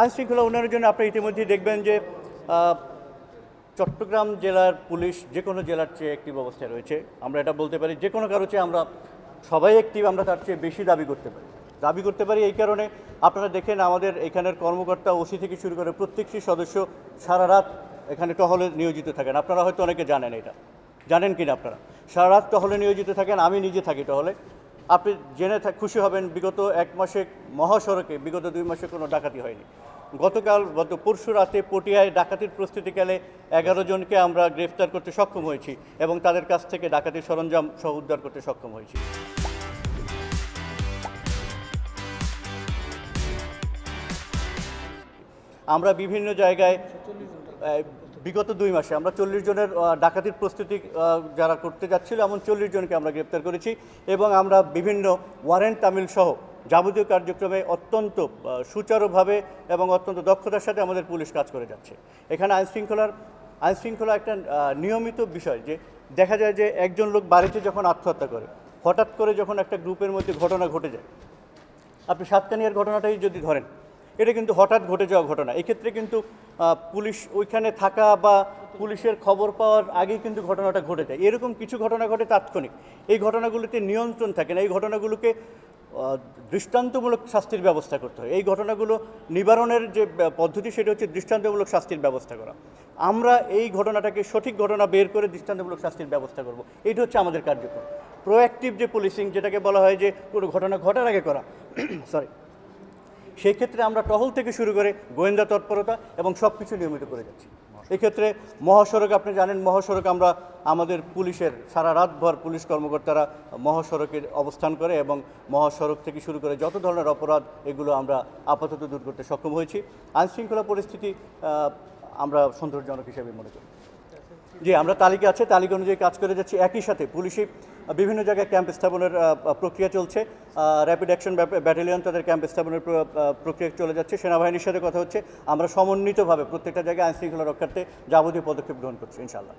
আইনশৃঙ্খলা উন্নয়নের জন্য আপনি ইতিমধ্যেই দেখবেন যে চট্টগ্রাম জেলার পুলিশ যে কোনো জেলার চেয়ে অ্যাক্টিভ অবস্থায় রয়েছে। আমরা এটা বলতে পারি যে কোনো কারো চেয়ে আমরা সবাই অ্যাক্টিভ, আমরা তার চেয়ে বেশি দাবি করতে পারি এই কারণে আপনারা দেখেন আমাদের এখানের কর্মকর্তা ওসি থেকে শুরু করে প্রত্যেকটি সদস্য সারা রাত এখানে টহলে নিয়োজিত থাকেন। আপনারা হয়তো অনেকে জানেন কিনা আপনারা সারা রাত টহলে নিয়োজিত থাকেন। আমি নিজে থাকি টহলে। আপনি জেনে খুশি হবেন বিগত 1 মাসে মহাসড়কে বিগত 2 মাসে কোনো ডাকাতি হয়নি। গত পরশু রাতে পটিয়ায় ডাকাতির প্রস্তুতিকালে 11 জনকে আমরা গ্রেফতার করতে সক্ষম হয়েছি এবং তাদের কাছ থেকে ডাকাতির সরঞ্জাম সহ উদ্ধার করতে সক্ষম হয়েছি। আমরা বিভিন্ন জায়গায় বিগত 2 মাসে আমরা 40 জনের ডাকাতির প্রস্তুতি যারা করতে যাচ্ছিল এমন 40 জনকে আমরা গ্রেপ্তার করেছি এবং আমরা বিভিন্ন ওয়ারেন্ট তামিল সহ যাবতীয় কার্যক্রমে অত্যন্ত সুচারুভাবে এবং অত্যন্ত দক্ষতার সাথে আমাদের পুলিশ কাজ করে যাচ্ছে। এখানে আইনশৃঙ্খলা একটা নিয়মিত বিষয় যে দেখা যায় যে একজন লোক বাড়িতে যখন আত্মহত্যা করে, হঠাৎ করে যখন একটা গ্রুপের মধ্যে ঘটনা ঘটে যায়, আপনি সাতকানিয়ার ঘটনাটাই যদি ধরেন, এটা কিন্তু হঠাৎ ঘটে যাওয়া ঘটনা। এক্ষেত্রে কিন্তু পুলিশ ওইখানে থাকা বা পুলিশের খবর পাওয়ার আগেই কিন্তু ঘটনাটা ঘটে যায়। এরকম কিছু ঘটনা ঘটে তাৎক্ষণিক। এই ঘটনাগুলোতে নিয়ন্ত্রণ থাকে না। এই ঘটনাগুলোকে দৃষ্টান্তমূলক শাস্তির ব্যবস্থা করতে হয়। এই ঘটনাগুলো নিবারণের যে পদ্ধতি সেটা হচ্ছে দৃষ্টান্তমূলক শাস্তির ব্যবস্থা করা। আমরা এই ঘটনাটাকে সঠিক ঘটনা বের করে দৃষ্টান্তমূলক শাস্তির ব্যবস্থা করব। এইটা হচ্ছে আমাদের কার্যক্রম। প্রোঅ্যাক্টিভ যে পুলিশিং, যেটাকে বলা হয় যে কোনো ঘটনা ঘটার আগে করা, সেই ক্ষেত্রে আমরা টহল থেকে শুরু করে গোয়েন্দা তৎপরতা এবং সব কিছু নিয়মিত করে যাচ্ছি। এক্ষেত্রে মহাসড়ক, আপনি জানেন মহাসড়ক আমরা আমাদের পুলিশের সারা রাতভর পুলিশ কর্মকর্তারা মহাসড়কের অবস্থান করে এবং মহাসড়ক থেকে শুরু করে যত ধরনের অপরাধ এগুলো আমরা আপাতত দূর করতে সক্ষম হয়েছি। আইনশৃঙ্খলা পরিস্থিতি আমরা সন্তোষজনক হিসেবে মনে করি। জি, আমরা তালিকা অনুযায়ী কাজ করে যাচ্ছি। একই সাথে পুলিশে বিভিন্ন জায়গায় ক্যাম্প স্থাপনের প্রক্রিয়া চলছে। র্যাপিড অ্যাকশন ব্যাটালিয়ন তাদের ক্যাম্প স্থাপনের প্রক্রিয়া চলে যাচ্ছে। সেনাবাহিনীর সাথে কথা হচ্ছে। আমরা সমন্বিতভাবে প্রত্যেকটা জায়গায় আইনশৃঙ্খলা রক্ষার্থে যাবতীয় পদক্ষেপ গ্রহণ করছি ইনশাআল্লাহ।